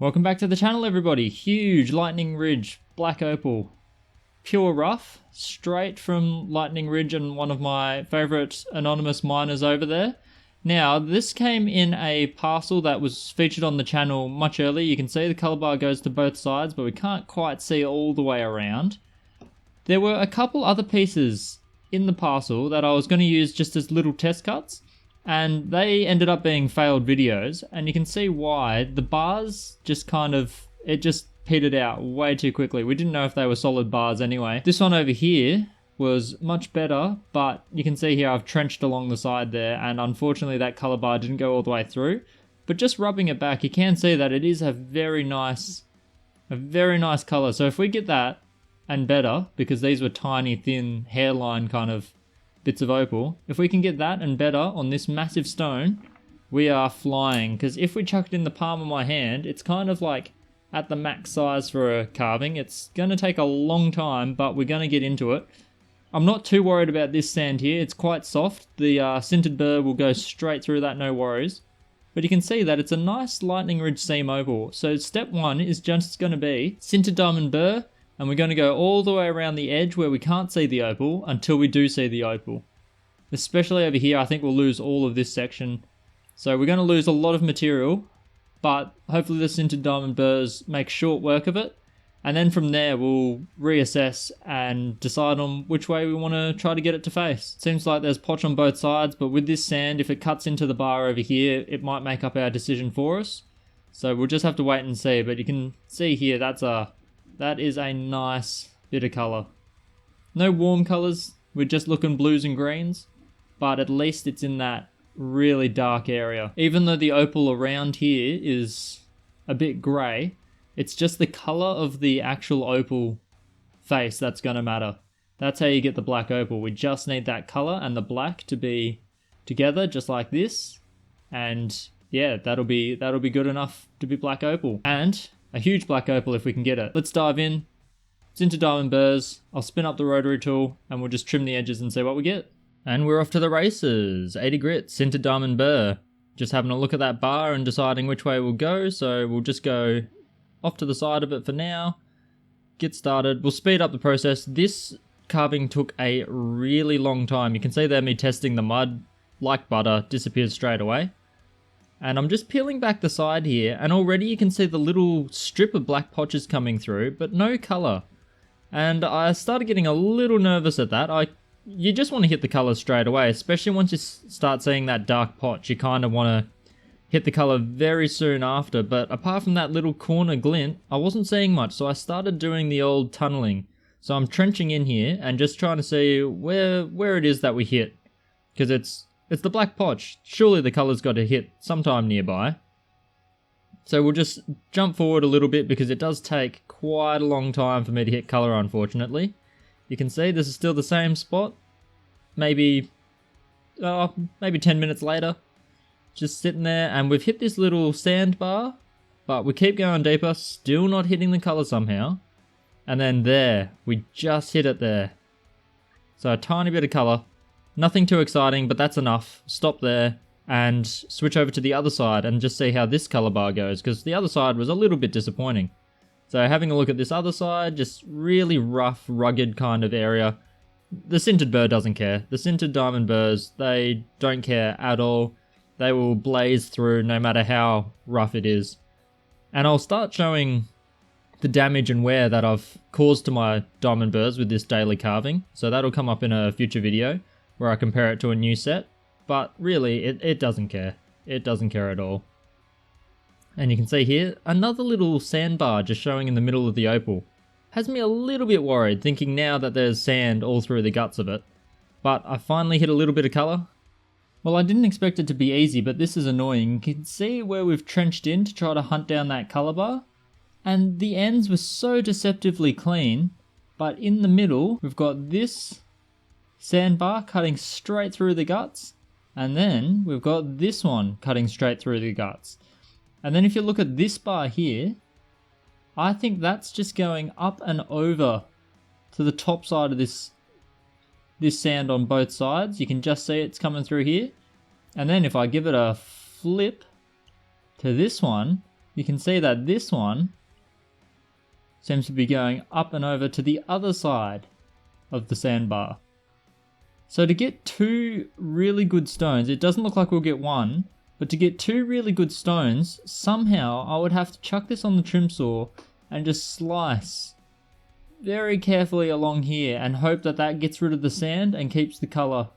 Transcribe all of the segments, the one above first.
Welcome back to the channel, everybody. Huge Lightning Ridge Black Opal, pure rough, straight from Lightning Ridge and one of my favorite anonymous miners over there. Now, this came in a parcel that was featured on the channel much earlier. You can see the color bar goes to both sides, but we can't quite see all the way around. There were a couple other pieces in the parcel that I was going to use just as little test cuts, and they ended up being failed videos, and you can see why. The bars just it just petered out way too quickly. We didn't know if they were solid bars anyway. This one over here was much better, but you can see here I've trenched along the side there, and unfortunately that color bar didn't go all the way through. But just rubbing it back, you can see that it is a very nice color. So if we get that and better, because these were tiny, thin hairline kind of bits of opal, if we can get that and better on this massive stone, we are flying. Because if we chuck it in the palm of my hand, it's kind of like at the max size for a carving. It's going to take a long time, but we're going to get into it. I'm not too worried about this sand here. It's quite soft. The sintered burr will go straight through that, no worries. But you can see that it's a nice Lightning Ridge seam opal. So step one is just going to be sintered diamond burr, and we're going to go all the way around the edge where we can't see the opal until we do see the opal. Especially over here, I think we'll lose all of this section. So we're going to lose a lot of material, but hopefully the sintered diamond burrs make short work of it. And then from there, we'll reassess and decide on which way we want to try to get it to face. Seems like there's potch on both sides, but with this sand, if it cuts into the bar over here, it might make up our decision for us. So we'll just have to wait and see. But you can see here, that is a nice bit of colour. No warm colours, we're just looking blues and greens, but at least it's in that really dark area. Even though the opal around here is a bit grey, it's just the colour of the actual opal face that's going to matter. That's how you get the black opal. We just need that colour and the black to be together just like this. And yeah, that'll be good enough to be black opal. And a huge black opal if we can get it. Let's dive in. It's into diamond burrs. I'll spin up the rotary tool and we'll just trim the edges and see what we get. And we're off to the races. 80 grit, sintered diamond burr. Just having a look at that bar and deciding which way we'll go. So we'll just go off to the side of it for now. Get started. We'll speed up the process. This carving took a really long time. You can see there me testing the mud. Like butter, disappears straight away. And I'm just peeling back the side here, and already you can see the little strip of black potches coming through, but no colour. And I started getting a little nervous at that. You just want to hit the colour straight away, especially once you start seeing that dark potch. You kind of want to hit the colour very soon after, but apart from that little corner glint, I wasn't seeing much, so I started doing the old tunnelling. So I'm trenching in here and just trying to see where it is that we hit, because it's the black potch. Surely the colour's got to hit sometime nearby. So we'll just jump forward a little bit because it does take quite a long time for me to hit colour, unfortunately. You can see this is still the same spot. Maybe 10 minutes later. Just sitting there, and we've hit this little sandbar, but we keep going deeper, still not hitting the colour somehow. And then there, we just hit it there. So a tiny bit of colour. Nothing too exciting, but that's enough. Stop there and switch over to the other side and just see how this color bar goes, because the other side was a little bit disappointing. So having a look at this other side, just really rough, rugged kind of area. The sintered burr doesn't care. The sintered diamond burrs, they don't care at all. They will blaze through no matter how rough it is. And I'll start showing the damage and wear that I've caused to my diamond burrs with this daily carving. So that'll come up in a future video where I compare it to a new set, but really it doesn't care. It doesn't care at all. And you can see here, another little sandbar just showing in the middle of the opal. Has me a little bit worried, thinking now that there's sand all through the guts of it. But I finally hit a little bit of colour. Well, I didn't expect it to be easy, but this is annoying. You can see where we've trenched in to try to hunt down that colour bar. And the ends were so deceptively clean, but in the middle, we've got this sandbar cutting straight through the guts, and then we've got this one cutting straight through the guts. And then if you look at this bar here, I think that's just going up and over to the top side of this sand on both sides. You can just see it's coming through here. And then if I give it a flip to this one, you can see that this one seems to be going up and over to the other side of the sandbar. So to get two really good stones, it doesn't look like we'll get one, but to get two really good stones, somehow I would have to chuck this on the trim saw and just slice very carefully along here and hope that that gets rid of the sand and keeps the color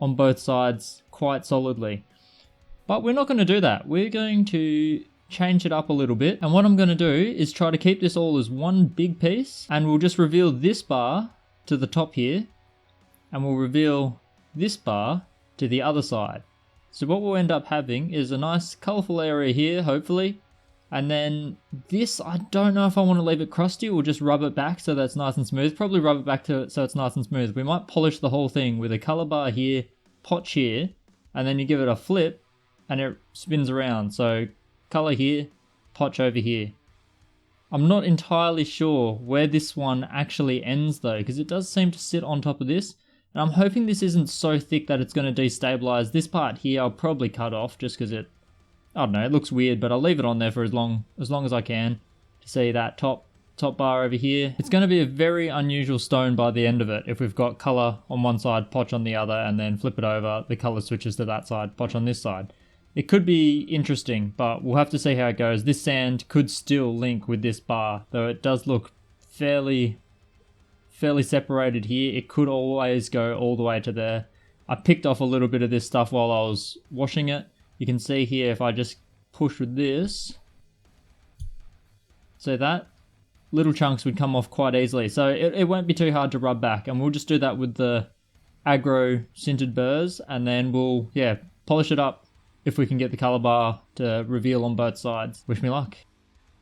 on both sides quite solidly. But we're not going to do that. We're going to change it up a little bit, and what I'm going to do is try to keep this all as one big piece, and we'll just reveal this bar to the top here, and we'll reveal this bar to the other side. So what we'll end up having is a nice colourful area here, hopefully, and then this, I don't know if I want to leave it crusty or just rub it back so that's nice and smooth. Probably rub it back so it's nice and smooth. We might polish the whole thing with a colour bar here, potch here, and then you give it a flip and it spins around. So colour here, potch over here. I'm not entirely sure where this one actually ends though, because it does seem to sit on top of this. And I'm hoping this isn't so thick that it's going to destabilize. This part here I'll probably cut off just because it, I don't know, it looks weird, but I'll leave it on there for as long as I can to see that top bar over here. It's going to be a very unusual stone by the end of it if we've got colour on one side, potch on the other, and then flip it over, the colour switches to that side, potch on this side. It could be interesting, but we'll have to see how it goes. This sand could still link with this bar, though it does look fairly separated here. It could always go all the way to there. I picked off a little bit of this stuff while I was washing it. You can see here if I just push with this, so that little chunks would come off quite easily. So it won't be too hard to rub back, and we'll just do that with the aggro sintered burrs, and then we'll polish it up if we can get the color bar to reveal on both sides. Wish me luck.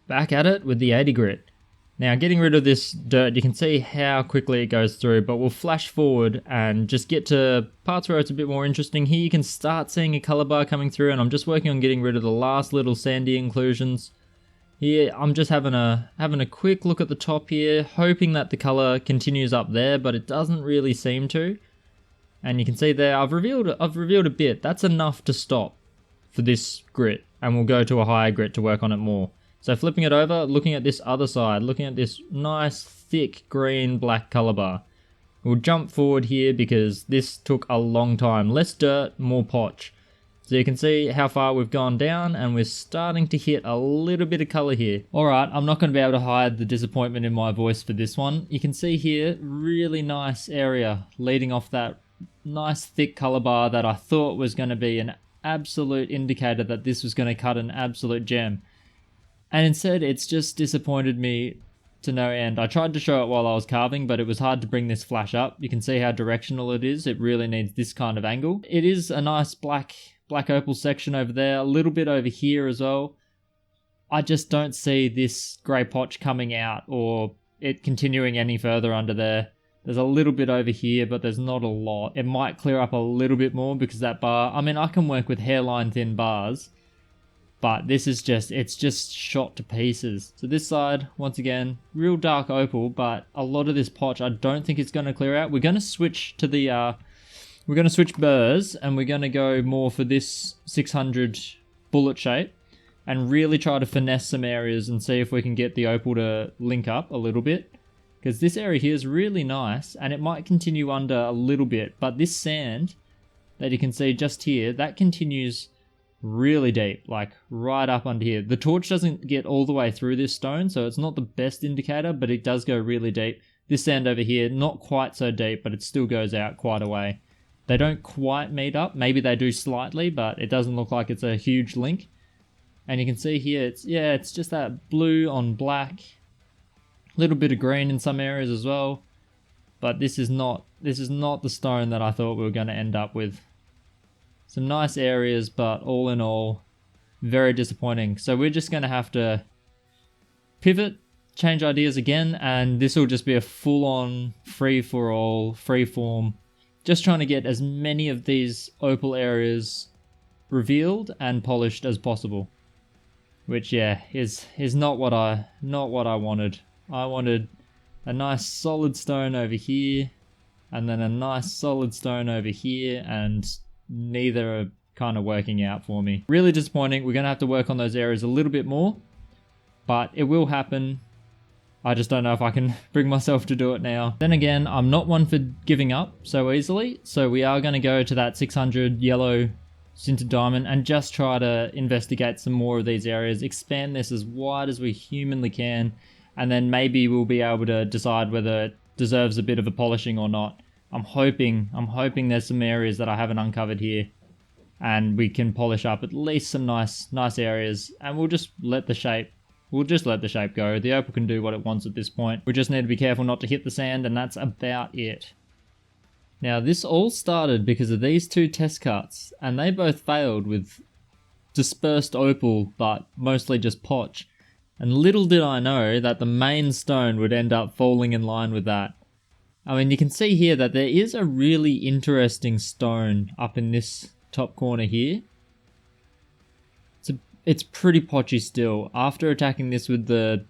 Back at it with the 80 grit. Now getting rid of this dirt, you can see how quickly it goes through, but we'll flash forward and just get to parts where it's a bit more interesting. Here you can start seeing a color bar coming through, and I'm just working on getting rid of the last little sandy inclusions. Here I'm just having a quick look at the top here, hoping that the color continues up there, but it doesn't really seem to. And you can see there I've revealed a bit. That's enough to stop for this grit, and we'll go to a higher grit to work on it more. So flipping it over, looking at this other side, looking at this nice thick green black color bar. We'll jump forward here because this took a long time. Less dirt, more potch. So you can see how far we've gone down, and we're starting to hit a little bit of color here. Alright, I'm not going to be able to hide the disappointment in my voice for this one. You can see here, really nice area leading off that nice thick color bar that I thought was going to be an absolute indicator that this was going to cut an absolute gem. And instead, it's just disappointed me to no end. I tried to show it while I was carving, but it was hard to bring this flash up. You can see how directional it is. It really needs this kind of angle. It is a nice black opal section over there, a little bit over here as well. I just don't see this grey potch coming out or it continuing any further under there. There's a little bit over here, but there's not a lot. It might clear up a little bit more because that bar, I mean, I can work with hairline thin bars, but this is it's just shot to pieces. So this side, once again, real dark opal, but a lot of this potch I don't think it's going to clear out. We're going to switch to the, we're going to switch burrs, and we're going to go more for this 600 bullet shape and really try to finesse some areas and see if we can get the opal to link up a little bit. Because this area here is really nice, and it might continue under a little bit, but this sand that you can see just here, that continues really deep, like right up under here. The torch doesn't get all the way through this stone, so it's not the best indicator, but it does go really deep. This sand over here, not quite so deep, but it still goes out quite a way. They don't quite meet up. Maybe they do slightly, but it doesn't look like it's a huge link. And you can see here, it's just that blue on black. Little bit of green in some areas as well, but this is not the stone that I thought we were going to end up with. Some nice areas, but all in all, very disappointing. So we're just going to have to pivot, change ideas again, and this will just be a full-on free-for-all, free-form, just trying to get as many of these opal areas revealed and polished as possible. Which, is not what I wanted. I wanted a nice solid stone over here, and then a nice solid stone over here, and neither kind of working out for me. Really disappointing. We're going to have to work on those areas a little bit more, but it will happen. I just don't know if I can bring myself to do it now. Then again, I'm not one for giving up so easily, so we are going to go to that 600 yellow sintered diamond and just try to investigate some more of these areas, expand this as wide as we humanly can, and then maybe we'll be able to decide whether it deserves a bit of a polishing or not. I'm hoping there's some areas that I haven't uncovered here, and we can polish up at least some nice areas, and we'll just let the shape go. The opal can do what it wants at this point. We just need to be careful not to hit the sand, and that's about it. Now, this all started because of these two test cuts, and they both failed with dispersed opal, but mostly just potch. And little did I know that the main stone would end up falling in line with that. I mean, you can see here that there is a really interesting stone up in this top corner here. It's pretty potchy still. After attacking this with the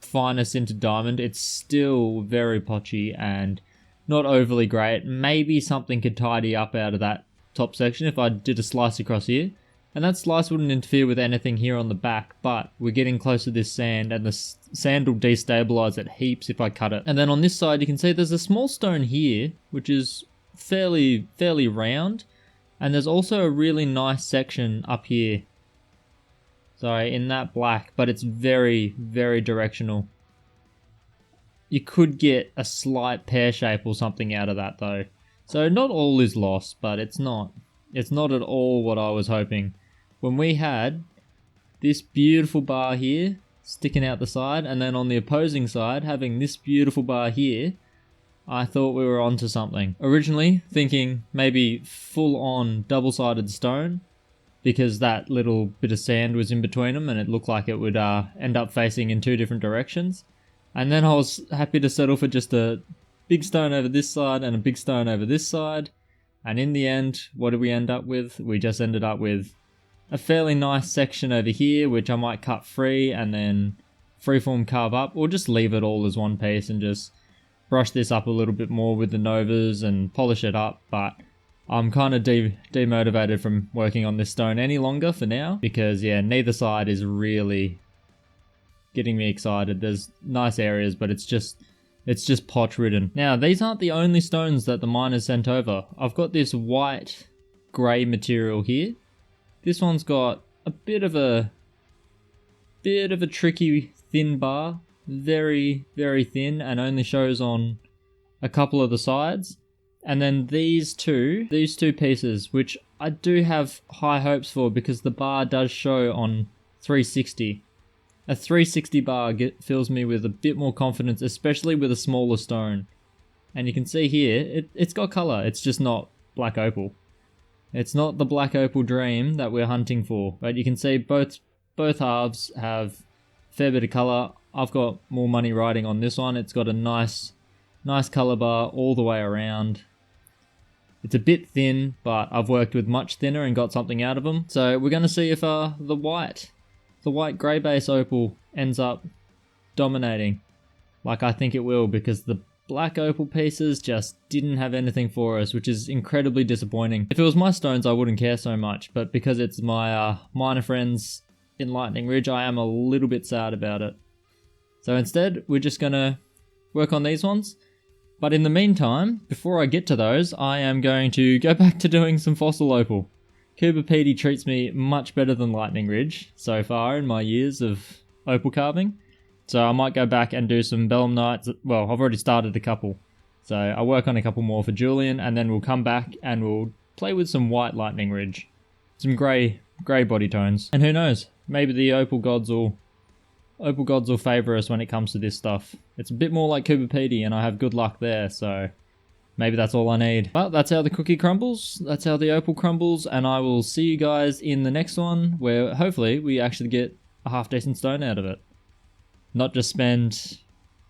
finest sintered diamond, it's still very potchy and not overly great. Maybe something could tidy up out of that top section if I did a slice across here. And that slice wouldn't interfere with anything here on the back, but we're getting close to this sand, and the sand will destabilize it heaps if I cut it. And then on this side, you can see there's a small stone here, which is fairly round, and there's also a really nice section up here. Sorry, in that black, but it's very directional. You could get a slight pear shape or something out of that though. So not all is lost, but it's not at all what I was hoping. When we had this beautiful bar here sticking out the side, and then on the opposing side having this beautiful bar here, I thought we were onto something. Originally thinking maybe full on double-sided stone, because that little bit of sand was in between them and it looked like it would end up facing in two different directions. And then I was happy to settle for just a big stone over this side and a big stone over this side. And in the end, what did we end up with? We just ended up with a fairly nice section over here, which I might cut free and then freeform carve up, or just leave it all as one piece and just brush this up a little bit more with the novas and polish it up. But I'm kind of demotivated from working on this stone any longer for now, because yeah, neither side is really getting me excited. There's nice areas, but it's just potch ridden. Now, these aren't the only stones that the miners sent over. I've got this white grey material here. This one's got a bit of a tricky thin bar, very thin, and only shows on a couple of the sides. And then these two pieces, which I do have high hopes for because the bar does show on 360. A 360 bar fills me with a bit more confidence, especially with a smaller stone. And you can see here, it's got colour, it's just not black opal. It's not the black opal dream that we're hunting for. But you can see both halves have a fair bit of colour. I've got more money riding on this one. It's got a nice colour bar all the way around. It's a bit thin, but I've worked with much thinner and got something out of them. So we're going to see if the white grey base opal ends up dominating, like I think it will, because the black opal pieces just didn't have anything for us, which is incredibly disappointing. If it was my stones, I wouldn't care so much, but because it's my miner friends in Lightning Ridge, I am a little bit sad about it. So instead, we're just going to work on these ones. But in the meantime, before I get to those, I am going to go back to doing some fossil opal. Cooper Pedy treats me much better than Lightning Ridge so far in my years of opal carving. So I might go back and do some Belemnites. Well, I've already started a couple. So I'll work on a couple more for Julian, and then we'll come back and we'll play with some white Lightning Ridge. Some grey body tones. And who knows, maybe the opal gods will favour us when it comes to this stuff. It's a bit more like Cooper Pedy, and I have good luck there, so maybe that's all I need. But that's how the cookie crumbles, that's how the opal crumbles, and I will see you guys in the next one, where hopefully we actually get a half decent stone out of it. Not just spend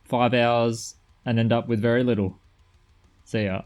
5 hours and end up with very little. See ya.